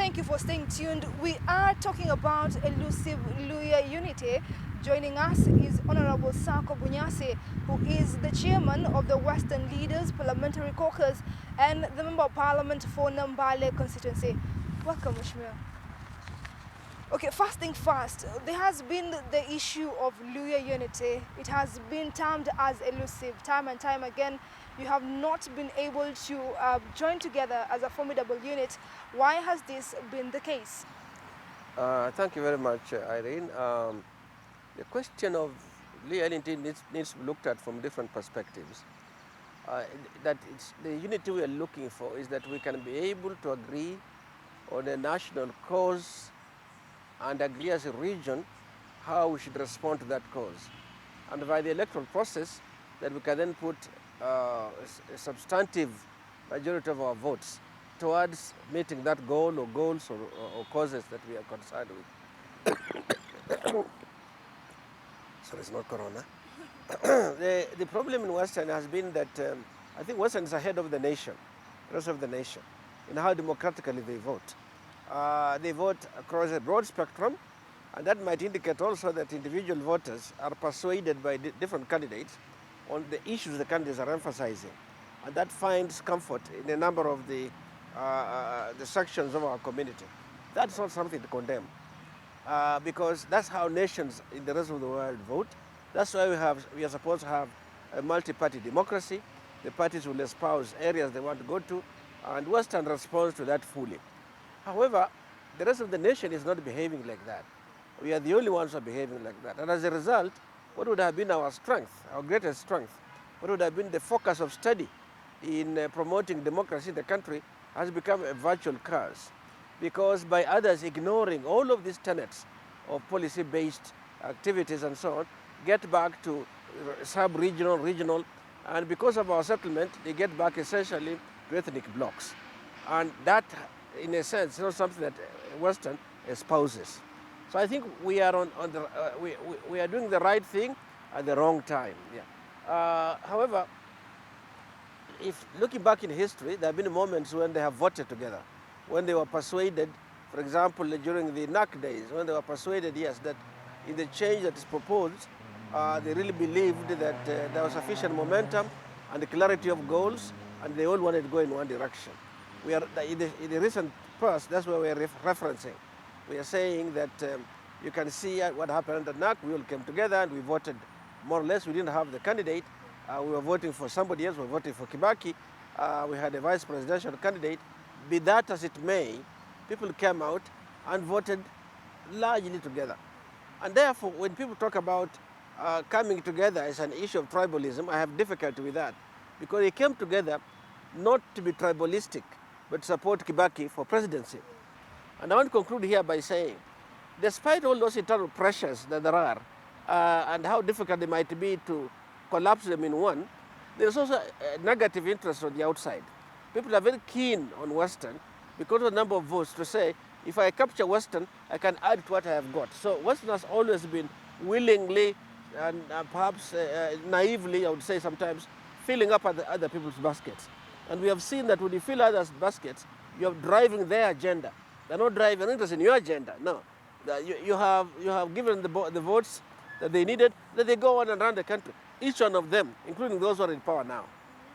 Thank you for staying tuned. We are talking about Elusive Luhya unity. Joining us is Honorable Sako Bunyase, who is the chairman of the Western Leaders Parliamentary Caucus and the Member of Parliament for Nambale constituency. Welcome, Mheshimiwa. Okay, first thing first, there has been the issue of Luhya unity. It has been termed as elusive. Time and time again, you have not been able to join together as a formidable unit. Why has this been the case? Thank you very much, Irene. The question of Luhya unity needs to be looked at from different perspectives. The unity we are looking for is that we can be able to agree on a national cause and agree as a region how we should respond to that cause. And by the electoral process, that we can then put a substantive majority of our votes towards meeting that goal or goals or causes that we are concerned with. Sorry, it's not corona. The problem in Western has been that I think Western is ahead of the nation, the rest of the nation, in how democratically they vote. They vote across a broad spectrum, and that might indicate also that individual voters are persuaded by different candidates on the issues the candidates are emphasizing. And that finds comfort in a number of the sections of our community. That's not something to condemn, because that's how nations in the rest of the world vote. That's why we are supposed to have a multi-party democracy. The parties will espouse areas they want to go to, and Western responds to that fully. However, the rest of the nation is not behaving like that. We are the only ones who are behaving like that. And as a result, what would have been our strength, our greatest strength, what would have been the focus of study in promoting democracy in the country has become a virtual curse. Because by others ignoring all of these tenets of policy-based activities and so on, get back to sub-regional, regional, and because of our settlement, they get back essentially to ethnic blocks. And that, in a sense, is not something that Western espouses. So I think we are we are doing the right thing at the wrong time. Yeah. However, if looking back in history, there have been moments when they have voted together, when they were persuaded, for example, during the NAC days, when they were persuaded, yes, that in the change that is proposed, they really believed that there was sufficient momentum and the clarity of goals, and they all wanted to go in one direction. We are in the recent past, that's what we are referencing. We are saying that you can see what happened at NAC. We all came together and we voted more or less. We didn't have the candidate. We were voting for somebody else. We were voting for Kibaki. We had a vice presidential candidate. Be that as it may, people came out and voted largely together. And therefore, when people talk about coming together as an issue of tribalism, I have difficulty with that, because they came together not to be tribalistic, but support Kibaki for presidency. And I want to conclude here by saying, despite all those internal pressures that there are, and how difficult they might be to collapse them in one, there's also a negative interest on the outside. People are very keen on Western because of the number of votes to say, if I capture Western, I can add to what I have got. So Western has always been willingly and perhaps naively, I would say sometimes, filling up other people's baskets. And we have seen that when you fill others' baskets, you're driving their agenda. They're not driving interest in your agenda. No, you have given the votes that they needed, that they go on and run the country. Each one of them, including those who are in power now.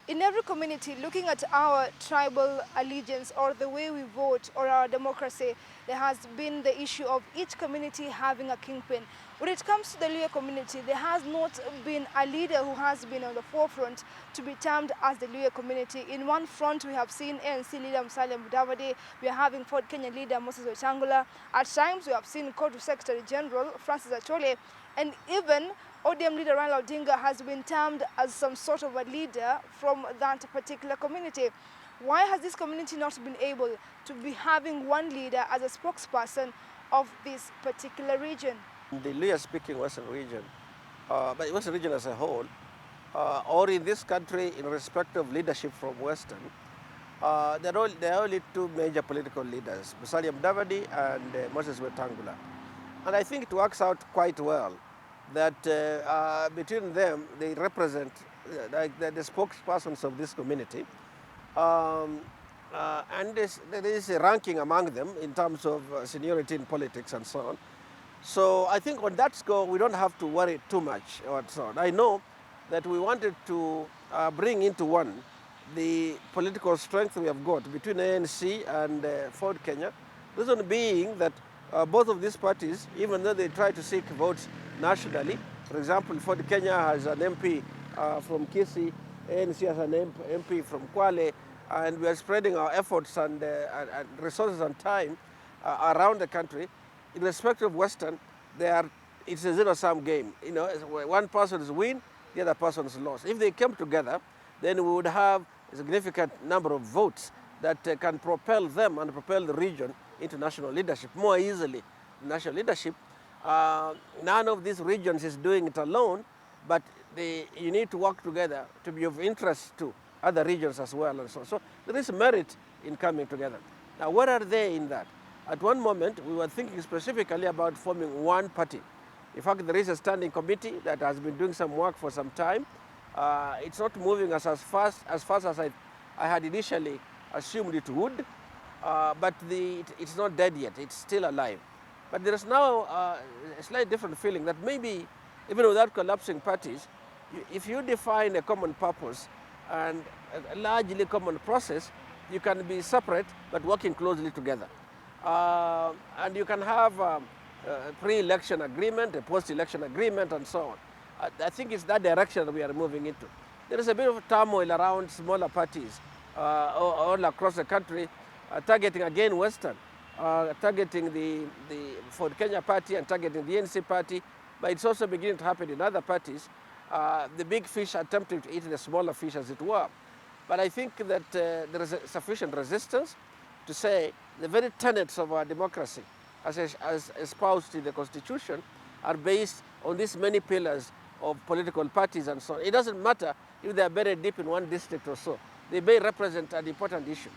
In every community, looking at our tribal allegiance or the way we vote or our democracy, there has been the issue of each community having a kingpin. When it comes to the Luhya community, there has not been a leader who has been on the forefront to be termed as the Luhya community. In one front, we have seen ANC leader Musalia Mudavadi. We are having Ford Kenya leader Moses Wetangula. At times, we have seen Court Secretary General Francis Achole, and even ODM leader Raila Odinga has been termed as some sort of a leader from that particular community. Why has this community not been able to be having one leader as a spokesperson of this particular region? The Luhya-speaking Western region, but Western region as a whole, or in this country in respect of leadership from Western, there are only two major political leaders, Musalia Mudavadi and Moses Wetangula. And I think it works out quite well that between them, they represent the spokespersons of this community. and there is a ranking among them in terms of seniority in politics and so on. So I think on that score, we don't have to worry too much or so on. I know that we wanted to bring into one the political strength we have got between ANC and Ford Kenya. Reason being that both of these parties, even though they try to seek votes nationally, for example, Ford Kenya has an MP from Kisii, ANC has an MP from Kwale, and we are spreading our efforts and resources and time around the country. Irrespective of Western, it's a zero-sum game. You know, one person's win, the other person's loss. If they came together, then we would have a significant number of votes that can propel them and propel the region into national leadership more easily. National leadership, none of these regions is doing it alone, but you need to work together to be of interest to other regions as well. And so there is merit in coming together. Now, where are they in that? At one moment, we were thinking specifically about forming one party. In fact, there is a standing committee that has been doing some work for some time. It's not moving as fast as I had initially assumed it would, but it's not dead yet. It's still alive. But there is now a slightly different feeling that maybe, even without collapsing parties, if you define a common purpose and a largely common process, you can be separate but working closely together. And you can have a pre-election agreement, a post-election agreement, and so on. I think it's that direction that we are moving into. There is a bit of turmoil around smaller parties all across the country, targeting again Western, targeting the Ford Kenya party and targeting the NC party, but it's also beginning to happen in other parties. The big fish are attempting to eat the smaller fish, as it were. But I think that there is sufficient resistance to say the very tenets of our democracy, as espoused in the Constitution, are based on these many pillars of political parties and so on. It doesn't matter if they are buried deep in one district or so. They may represent an important issue.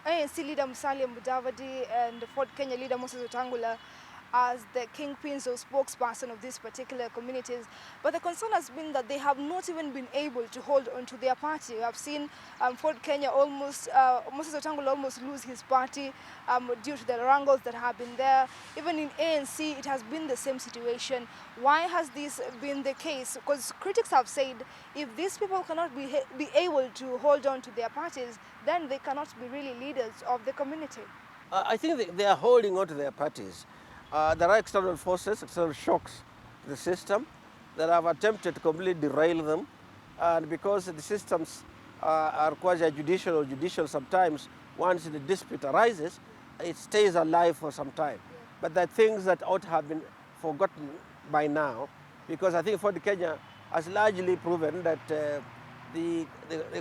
ANC leader Musalia Mudavadi and Ford Kenya leader Moses Wetangula as the kingpins or spokesperson of these particular communities. But the concern has been that they have not even been able to hold on to their party. We have seen Ford Kenya Moses Wetangula almost lose his party due to the wrangles that have been there. Even in ANC, it has been the same situation. Why has this been the case? Because critics have said if these people cannot be able to hold on to their parties, then they cannot be really leaders of the community. I think they are holding on to their parties. There are external forces, external shocks to the system that have attempted to completely derail them. And because the systems are quasi-judicial or judicial sometimes, once the dispute arises, it stays alive for some time. But there are things that ought to have been forgotten by now, because I think Ford Kenya has largely proven that the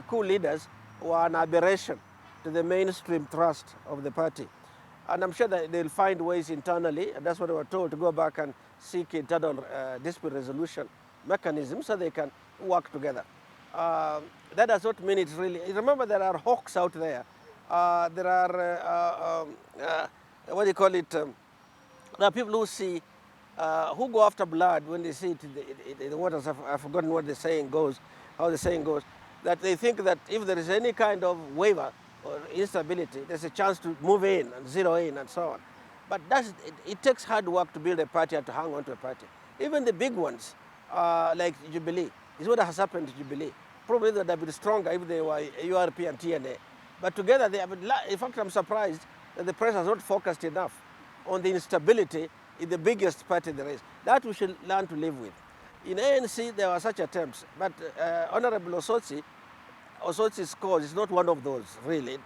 coup leaders were an aberration to the mainstream thrust of the party. And I'm sure that they'll find ways internally, and that's what they were told, to go back and seek internal dispute resolution mechanisms so they can work together. That does not mean it's really... Remember, there are hawks out there. There are, what do you call it? There are people who see, who go after blood when they see it in the waters. I've forgotten what the saying goes, how the saying goes, that they think that if there is any kind of waiver or instability, there's a chance to move in and zero in and so on. But it takes hard work to build a party and to hang on to a party. Even the big ones, like Jubilee, is what has happened to Jubilee. Probably they would have been stronger if they were URP and TNA. But together, they have been, in fact, I'm surprised that the press has not focused enough on the instability in the biggest party there is. That we should learn to live with. In ANC, there were such attempts, but Honorable Osotsi's cause is not one of those, really.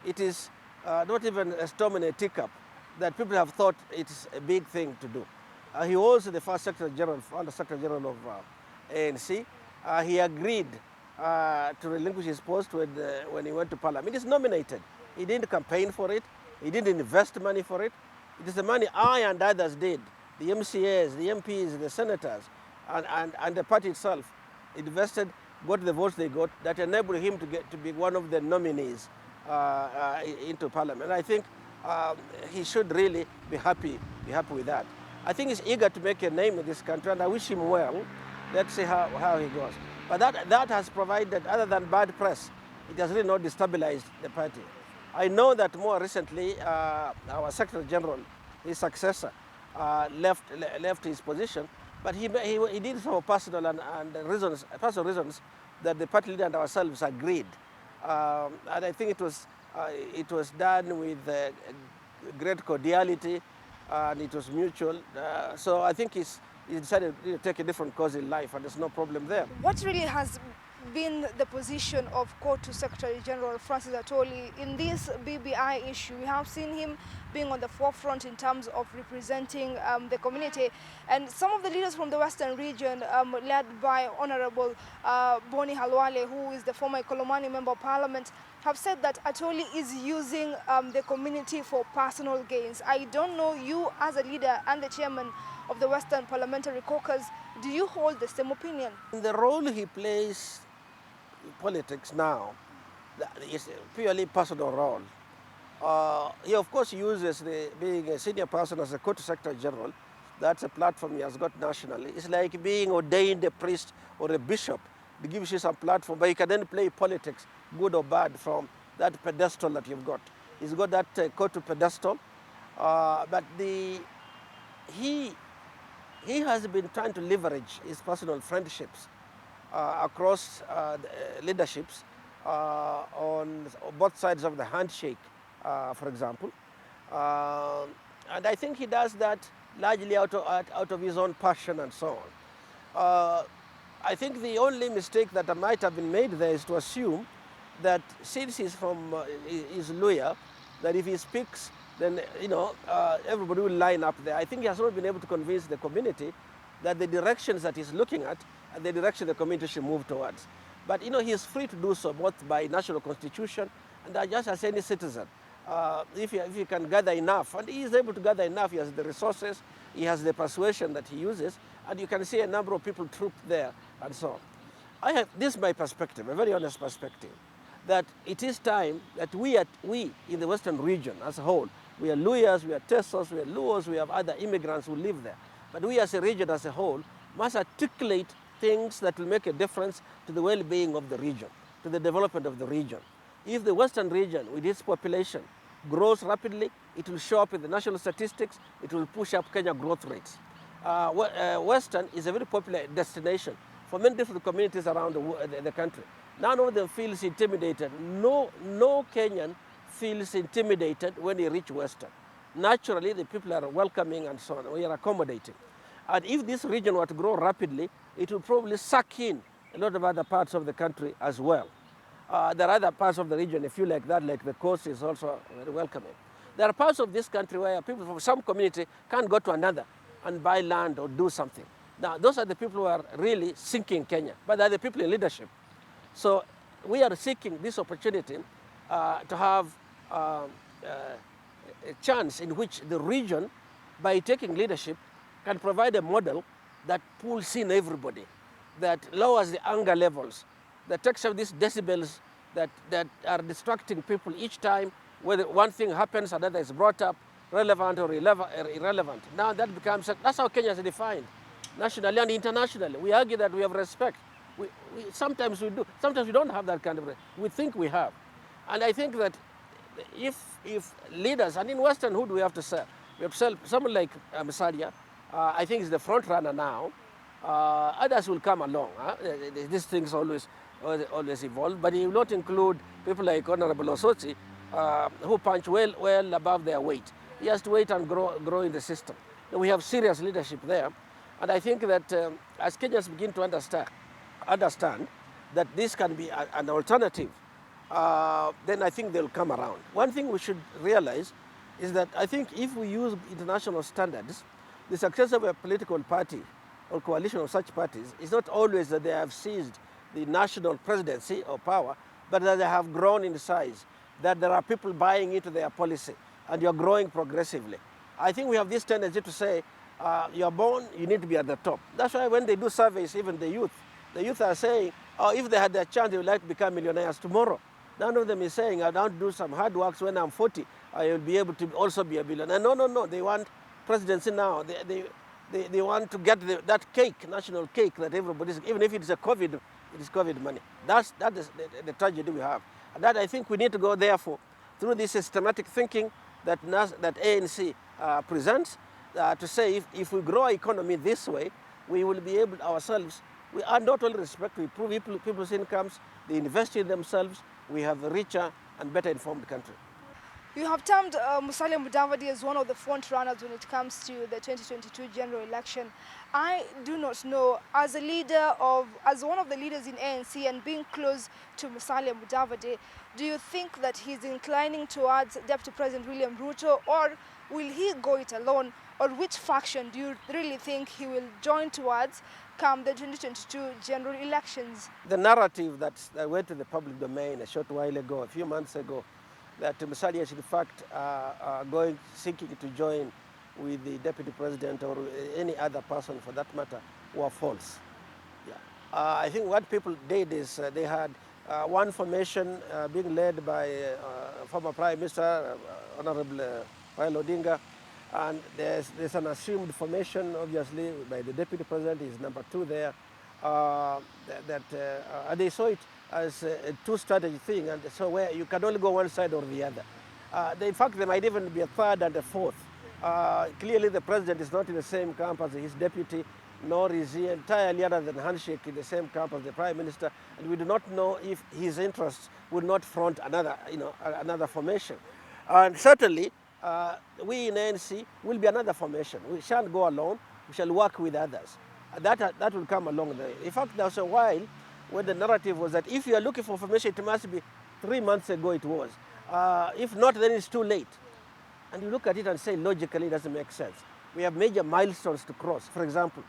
It is not even a storm in a teacup that people have thought it's a big thing to do. He was the first Secretary General, Under Secretary General of ANC. He agreed to relinquish his post when he went to Parliament. He is nominated. He didn't campaign for it. He didn't invest money for it. It is the money I and others did, the MCAs, the MPs, the senators, and the party itself invested, got the votes they got, that enabled him to be one of the nominees into Parliament. I think he should really be happy with that. I think he's eager to make a name in this country, and I wish him well. Let's see how he goes. But that has provided, other than bad press, it has really not destabilized the party. I know that more recently, our Secretary General, his successor, left his position, but he did it for personal personal reasons that the party leader and ourselves agreed. And I think it was done with great cordiality, and it was mutual. So I think he decided to take a different course in life, and there's no problem there. What really has been the position of KOTU Secretary General Francis Atoli in this BBI issue? We have seen him being on the forefront in terms of representing the community, and some of the leaders from the Western region, led by Honorable Boni Halwale, who is the former Kolomani Member of Parliament, have said that Atoli is using the community for personal gains. I don't know, you as a leader and the chairman of the Western Parliamentary Caucus, do you hold the same opinion? The role he plays in politics now is a purely personal role. He of course uses being a senior person as a KOTU Secretary General. That's a platform he has got nationally. It's like being ordained a priest or a bishop. It gives you some platform, but you can then play politics, good or bad, from that pedestal that you've got. He's got that KOTU pedestal, but he has been trying to leverage his personal friendships across leaderships on both sides of the handshake, for example. And I think he does that largely out of his own passion and so on. I think the only mistake that might have been made there is to assume that since he's from is Luhya, that if he speaks, then everybody will line up there. I think he has not been able to convince the community that the directions that he's looking at are the direction the community should move towards. But he is free to do so both by national constitution and just as any citizen. If he can gather enough, and he is able to gather enough, he has the resources, he has the persuasion that he uses, and you can see a number of people trooped there and so on. This is my perspective, a very honest perspective, that it is time that we in the Western region as a whole, we are Luhyas, we are Tesos, we are Luos, we have other immigrants who live there. But we as a region as a whole must articulate things that will make a difference to the well-being of the region, to the development of the region. If the Western region, with its population, grows rapidly, it will show up in the national statistics, it will push up Kenya growth rates. Western is a very popular destination for many different communities around the country. None of them feels intimidated. No Kenyan feels intimidated when they reach Western. Naturally, the people are welcoming and so on. We are accommodating. And if this region were to grow rapidly, it will probably suck in a lot of other parts of the country as well. There are other parts of the region, if you like that, like the coast is also very welcoming. There are parts of this country where people from some community can't go to another and buy land or do something. Now, those are the people who are really sinking Kenya, but they're the people in leadership. So we are seeking this opportunity to have a chance in which the region, by taking leadership, can provide a model that pulls in everybody, that lowers the anger levels, that takes out these decibels that are distracting people each time, whether one thing happens, another is brought up, relevant or irrelevant. Now that's how Kenya is defined, nationally and internationally. We argue that we have respect. Sometimes we do. Sometimes we don't have that kind of respect. We think we have. And I think that if leaders, and in Western, who do we have to serve? We have to serve someone like Musalia. I think he's the front runner now. Others will come along. These things always evolve, but he will not include people like Honorable Osotsi, who punch well above their weight. He has to wait and grow in the system. We have serious leadership there, and I think that as Kenyans begin to understand that this can be an alternative, then I think they'll come around. One thing we should realize is that I think if we use international standards, the success of a political party or coalition of such parties is not always that they have seized the national presidency or power, but that they have grown in size, that there are people buying into their policy, and you're growing progressively. I think we have this tendency to say, you're born, you need to be at the top. That's why when they do surveys, even the youth are saying, oh, if they had their chance, they would like to become millionaires tomorrow. None of them is saying, I want to do some hard work, so when I'm 40, I will be able to also be a billionaire. No, they want presidency now. They want to get that cake, national cake that everybody's, even if it's a COVID It is COVID money. That is the tragedy we have. And that I think we need to go, therefore, through this systematic thinking that ANC presents, to say if we grow our economy this way, we will be able ourselves, we are not only respect, we improve people's incomes, they invest in themselves, we have a richer and better informed country. You have termed Musalia Mudavadi as one of the front runners when it comes to the 2022 general election. I do not know, as one of the leaders in ANC and being close to Musalia Mudavadi, do you think that he's inclining towards Deputy President William Ruto, or will he go it alone, or which faction do you really think he will join towards come the 2022 general elections? The narrative that went to the public domain a short while ago, a few months ago, that Musalia is in fact seeking to join with the deputy president or any other person for that matter, were false. Yeah. I think what people did is they had one formation being led by former Prime Minister, Honorable Raila Odinga, and there's an assumed formation, obviously, by the deputy president, is number 2 there. And they saw it as a two-strategy thing, and so where you can only go one side or the other. In fact, there might even be a third and a fourth. Clearly, the president is not in the same camp as his deputy, nor is he entirely, other than Handshake, in the same camp as the prime minister, and we do not know if his interests would not front another formation. And certainly, we in ANC will be another formation. We shan't go alone. We shall work with others. That will come along there. In fact, there was a while when the narrative was that if you are looking for formation, it must be 3 months ago it was. If not, then it's too late. And you look at it and say, logically, it doesn't make sense. We have major milestones to cross. For example,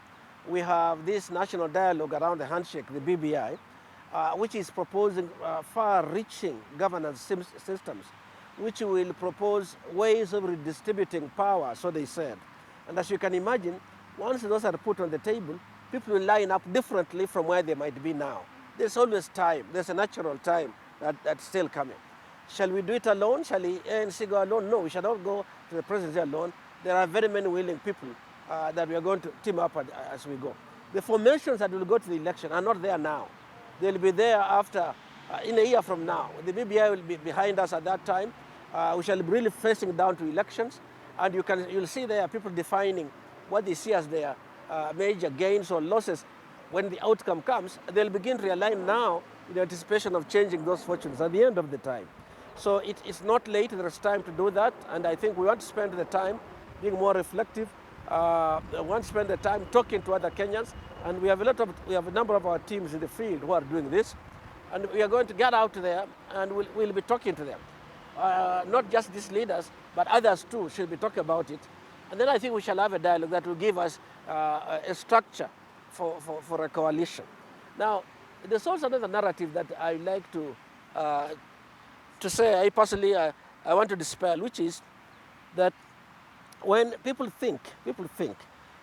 we have this national dialogue around the Handshake, the BBI, which is proposing far-reaching governance systems, which will propose ways of redistributing power, so they said. And as you can imagine, once those are put on the table, people will line up differently from where they might be now. There's always time. There's a natural time that's still coming. Shall we do it alone? Shall the ANC go alone? No, we shall not go to the presidency alone. There are very many willing people that we are going to team up as we go. The formations that will go to the election are not there now. They'll be there after, in a year from now. The BBI will be behind us at that time. We shall be really facing down to elections. And you'll see there people defining what they see as their major gains or losses. When the outcome comes, they'll begin to realign now in anticipation of changing those fortunes at the end of the time. So it's not late, there's time to do that, and I think we want to spend the time being more reflective. We want to spend the time talking to other Kenyans, and we have a number of our teams in the field who are doing this, and we are going to get out there and we'll be talking to them. Not just these leaders, but others too should be talking about it. And then I think we shall have a dialogue that will give us a structure for a coalition. Now, there's also another narrative that I like to say, I personally, I want to dispel, which is that when people think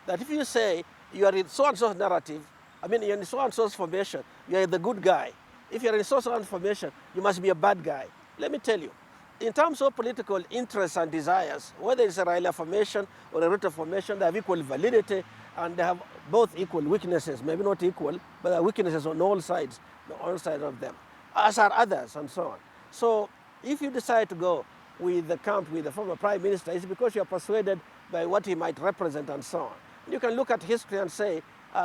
that if you say you are in so-and-so's narrative, I mean, you're in so-and-so's formation, you're the good guy. If you're in so-and-so's formation, you must be a bad guy. Let me tell you, in terms of political interests and desires, whether it's a Raila formation or a Ruto formation, they have equal validity and they have both equal weaknesses, maybe not equal, but there are weaknesses on all sides of them, as are others and so on. So if you decide to go with the camp with the former prime minister, it's because you are persuaded by what he might represent and so on. You can look at history and say,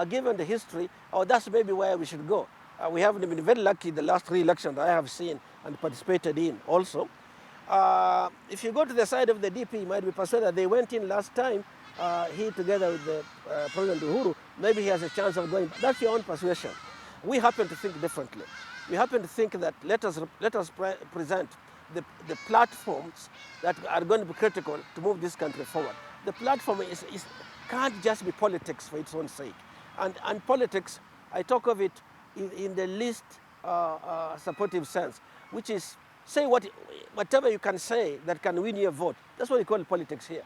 given the history, that's maybe where we should go. We have been very lucky the last 3 elections I have seen and participated in also. If you go to the side of the DP, you might be persuaded that they went in last time, he together with the President Uhuru, maybe he has a chance of going. That's your own persuasion. We happen to think differently. We happen to think that let us present the platforms that are going to be critical to move this country forward. The platform can't just be politics for its own sake. And politics, I talk of it in the least supportive sense, which is say whatever you can say that can win your vote. That's what we call politics here.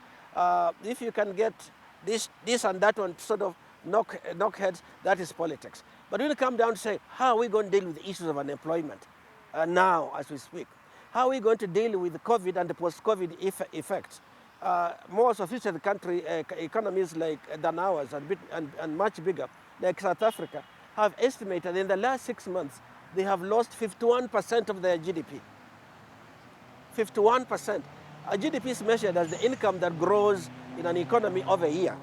If you can get this and that one sort of knock heads, that is politics. But when you come down to say, how are we going to deal with the issues of unemployment now as we speak? How are we going to deal with the COVID and the post-COVID effects? More sophisticated economies than ours and much bigger, like South Africa, have estimated in the last 6 months, they have lost 51% of their GDP. 51%. GDP is measured as the income that grows in an economy of a year.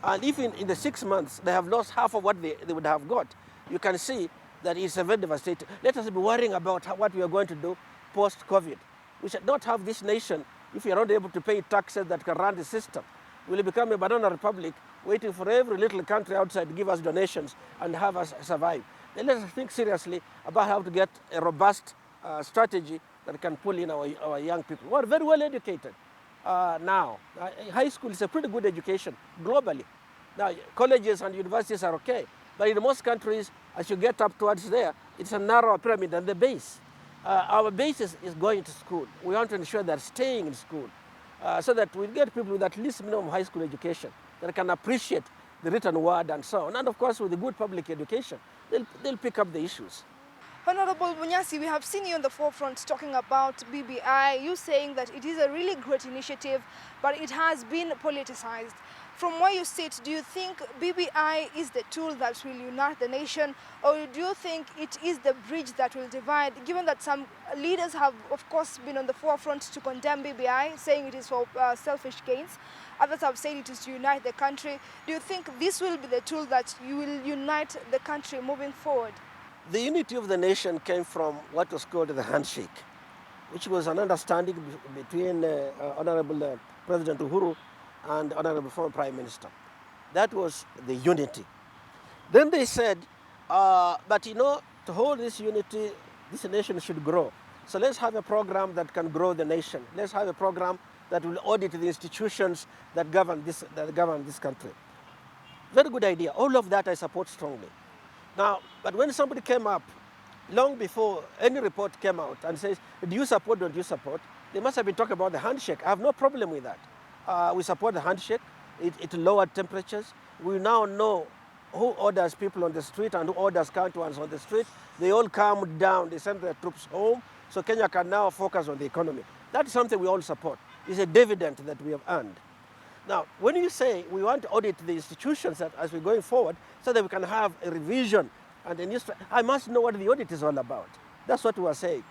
And if in the 6 months they have lost half of what they would have got, you can see that it's a very devastating. Let us be worrying about what we are going to do post-COVID. We should not have this nation, if we are not able to pay taxes that can run the system, we will become a banana republic waiting for every little country outside to give us donations and have us survive. Then let us think seriously about how to get a robust strategy that can pull in our young people who are very well educated now. High school is a pretty good education globally. Now, colleges and universities are okay, but in most countries, as you get up towards there, it's a narrower pyramid than the base. Our base is going to school. We want to ensure they're staying in school so that we get people with at least minimum high school education that can appreciate the written word and so on. And of course, with the good public education, they'll pick up the issues. Honorable Bunyasi, we have seen you on the forefront talking about BBI, you saying that it is a really great initiative, but it has been politicized. From where you sit, do you think BBI is the tool that will unite the nation, or do you think it is the bridge that will divide, given that some leaders have, of course, been on the forefront to condemn BBI, saying it is for selfish gains? Others have said it is to unite the country. Do you think this will be the tool that you will unite the country moving forward? The unity of the nation came from what was called the Handshake, which was an understanding between Honorable President Uhuru and Honorable former Prime Minister. That was the unity. Then they said, but you know, to hold this unity, this nation should grow. So let's have a program that can grow the nation. Let's have a program that will audit the institutions that govern this country. Very good idea. All of that I support strongly. Now, but when somebody came up, long before any report came out and says, do you support, don't you support? They must have been talking about the handshake. I have no problem with that. We support the handshake. It lowered temperatures. We now know who orders people on the street and who orders county-ones on the street. They all calmed down. They sent their troops home. So Kenya can now focus on the economy. That's something we all support. It's a dividend that we have earned. Now, when you say we want to audit the institutions that as we're going forward so that we can have a revision and a new I must know what the audit is all about. That's what we are saying.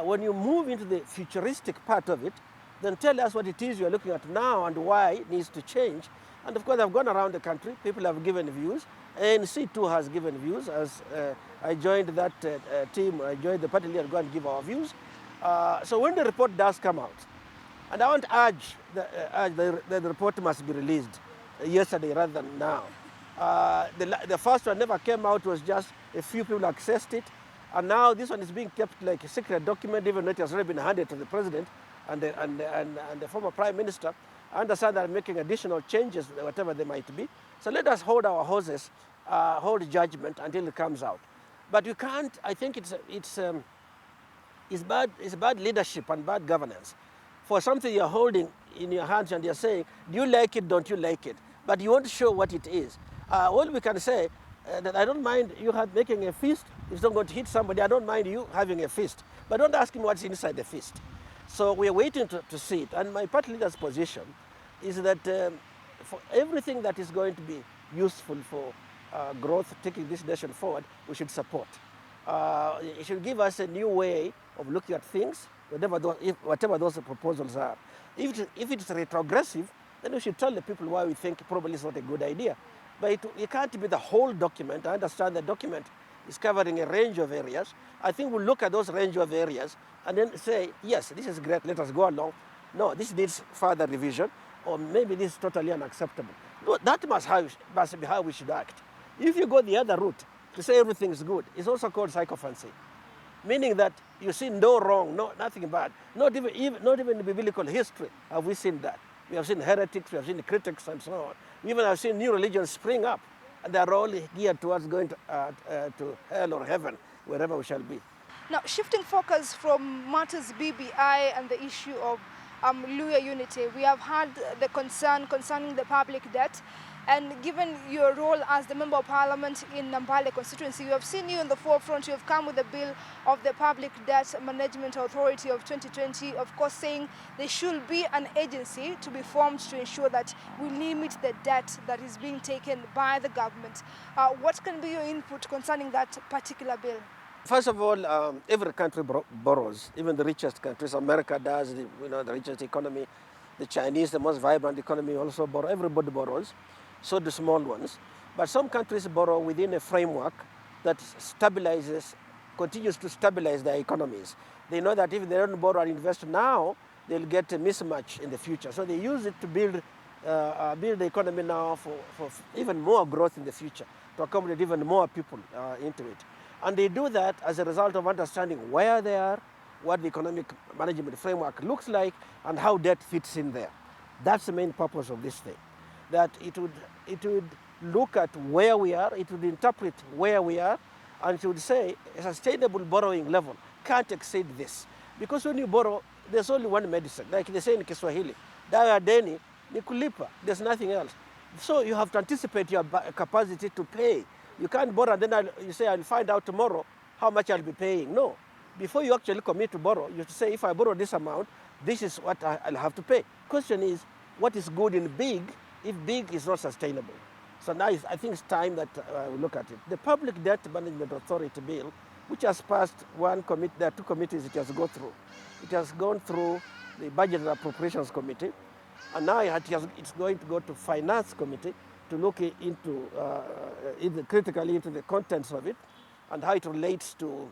When you move into the futuristic part of it, then tell us what it is you're looking at now and why it needs to change. And of course, I've gone around the country. People have given views. ANC too has given views. As I joined that team, I joined the party leader to go and give our views. So when the report does come out, and I want to urge the report must be released yesterday rather than now. The first one never came out, was just a few people accessed it. And now this one is being kept like a secret document, even though it has already been handed to the president and the former prime minister. I understand they're making additional changes, whatever they might be. So let us hold our horses, hold judgment until it comes out. But you can't, I think it's bad leadership and bad governance. For something you're holding in your hands and you're saying, do you like it, don't you like it? But you want to show what it is. All we can say, that I don't mind you making a fist. It's not going to hit somebody. I don't mind you having a fist. But don't ask me what's inside the fist. So we're waiting to see it. And my party leader's position is that for everything that is going to be useful for growth, taking this nation forward, we should support. It should give us a new way of looking at things, whatever those proposals are. If it's retrogressive, then we should tell the people why we think probably it's not a good idea. But it can't be the whole document. I understand the document is covering a range of areas. I think we'll look at those range of areas and then say, yes, this is great, let us go along. No, this needs further revision, or maybe this is totally unacceptable. No, that must be how we should act. If you go the other route to say everything is good, it's also called psychophancy, meaning that you see no wrong, nothing bad. Not even in biblical history have we seen that. We have seen heretics, we have seen critics, and so on. We even have seen new religions spring up, and they are all geared towards going to hell or heaven, wherever we shall be. Now, shifting focus from matters BBI and the issue of Luhya unity, we have had the concern concerning the public debt. And given your role as the Member of Parliament in Nambale constituency, we have seen you in the forefront. You have come with a bill of the Public Debt Management Authority of 2020, of course saying there should be an agency to be formed to ensure that we limit the debt that is being taken by the government. What can be your input concerning that particular bill? First of all, every country borrows, even the richest countries. America does, the richest economy. The Chinese, the most vibrant economy, also borrow. Everybody borrows, so do small ones. But some countries borrow within a framework that stabilizes, continues to stabilize their economies. They know that if they don't borrow and invest now, they'll get a mismatch in the future. So they use it to build the economy now for even more growth in the future, to accommodate even more people into it. And they do that as a result of understanding where they are, what the economic management framework looks like, and how debt fits in there. That's the main purpose of this thing. That it would look at where we are, it would interpret where we are, and it would say a sustainable borrowing level can't exceed this. Because when you borrow, there's only one medicine. Like they say in Kiswahili, dawa ya deni ni kulipa. There's nothing else. So you have to anticipate your capacity to pay. You can't borrow and then you say, I'll find out tomorrow how much I'll be paying. No. Before you actually commit to borrow, you have to say, if I borrow this amount, this is what I'll have to pay. Question is, what is good in big if big is not sustainable? So now I think it's time that we look at it. The Public Debt Management Authority bill, which has passed one committee, there are two committees it has gone through. It has gone through the Budget and Appropriations Committee, and now it's going to go to Finance Committee to look critically into the contents of it and how it relates to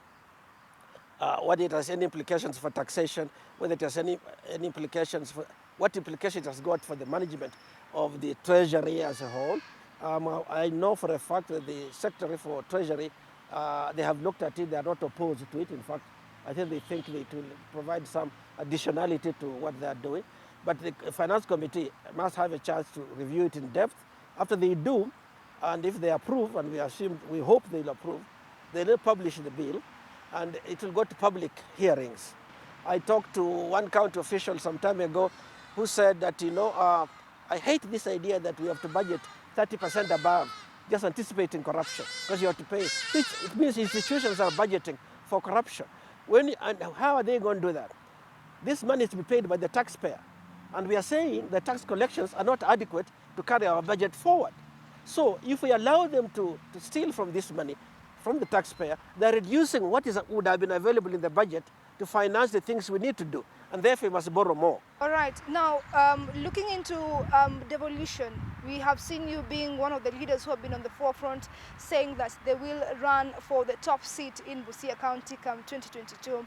whether it has any implications for taxation, whether it has any implications for what implications it has got for the management of the Treasury as a whole. I know for a fact that the Secretary for Treasury, they have looked at it, they are not opposed to it. In fact, I think they think it will provide some additionality to what they are doing. But the Finance Committee must have a chance to review it in depth. After they do, and if they approve, and we hope they'll approve, they'll publish the bill, and it will go to public hearings. I talked to one county official some time ago who said that, I hate this idea that we have to budget 30% above, just anticipating corruption, because you have to pay. It means institutions are budgeting for corruption. And how are they going to do that? This money is to be paid by the taxpayer. And we are saying the tax collections are not adequate to carry our budget forward. So if we allow them to steal from this money, from the taxpayer, they're reducing what would have been available in the budget to finance the things we need to do. And therefore, we must borrow more. All right. Now, looking into devolution, we have seen you being one of the leaders who have been on the forefront saying that they will run for the top seat in Busia County come 2022.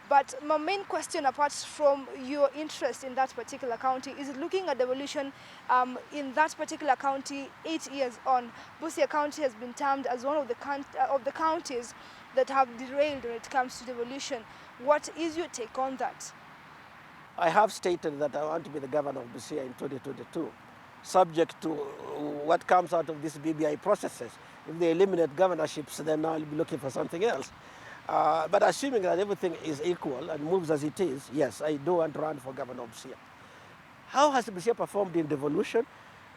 But my main question, apart from your interest in that particular county, is looking at devolution in that particular county 8 years on. Busia County has been termed as one of the counties that have derailed when it comes to devolution. What is your take on that? I have stated that I want to be the governor of Busia in 2022, subject to what comes out of these BBI processes. If they eliminate governorships, then I'll be looking for something else. But assuming that everything is equal and moves as it is, yes, I do want to run for governor of Busia. How has Busia performed in devolution?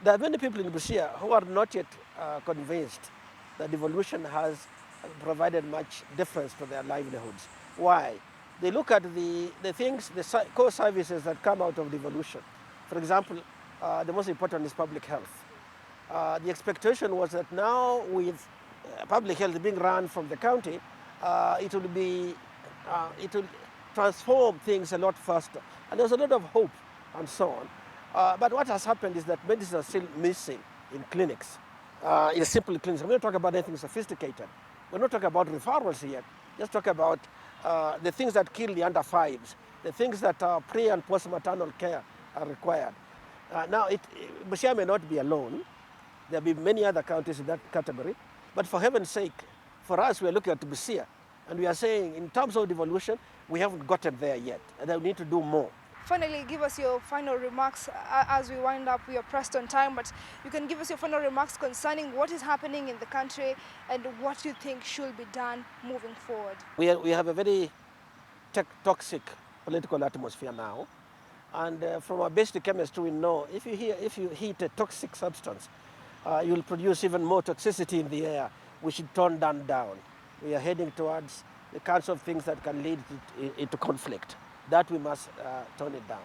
There are many people in Busia who are not yet convinced that devolution has provided much difference to their livelihoods. Why? They look at the things, the core services that come out of devolution. For example, the most important is public health. The expectation was that now with public health being run from the county, it will transform things a lot faster. And there's a lot of hope and so on. But what has happened is that medicine is still missing in clinics, in simple clinics. We're not talking about anything sophisticated. We're not talking about referrals yet. Just talk about the things that kill the under fives, the things that pre and post-maternal care are required. Now, Busia may not be alone. There'll be many other counties in that category. But for heaven's sake, for us, we're looking at Busia, and we are saying, in terms of devolution, we haven't gotten there yet, and we need to do more. Finally, give us your final remarks as we wind up. We are pressed on time, but you can give us your final remarks concerning what is happening in the country and what you think should be done moving forward. We have a very toxic political atmosphere now, and from our basic chemistry, we know if you heat a toxic substance, you'll produce even more toxicity in the air. We should tone that down. We are heading towards the kinds of things that can lead into conflict. That we must tone it down.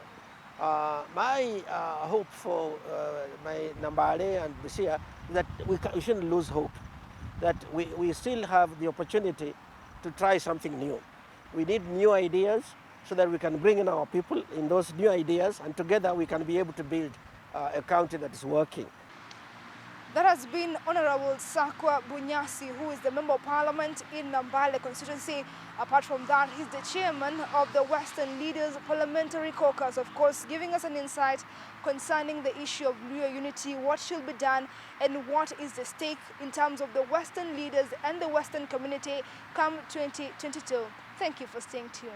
My hope for my Nambale and Busia is that we shouldn't lose hope, that we still have the opportunity to try something new. We need new ideas so that we can bring in our people in those new ideas, and together we can be able to build a county that is working. That has been Honorable Sakwa Bunyasi, who is the Member of Parliament in Nambale constituency. Apart from that, he's the chairman of the Western Leaders Parliamentary Caucus, of course, giving us an insight concerning the issue of Luhya unity, what should be done, and what is the stake in terms of the Western leaders and the Western community come 2022. Thank you for staying tuned.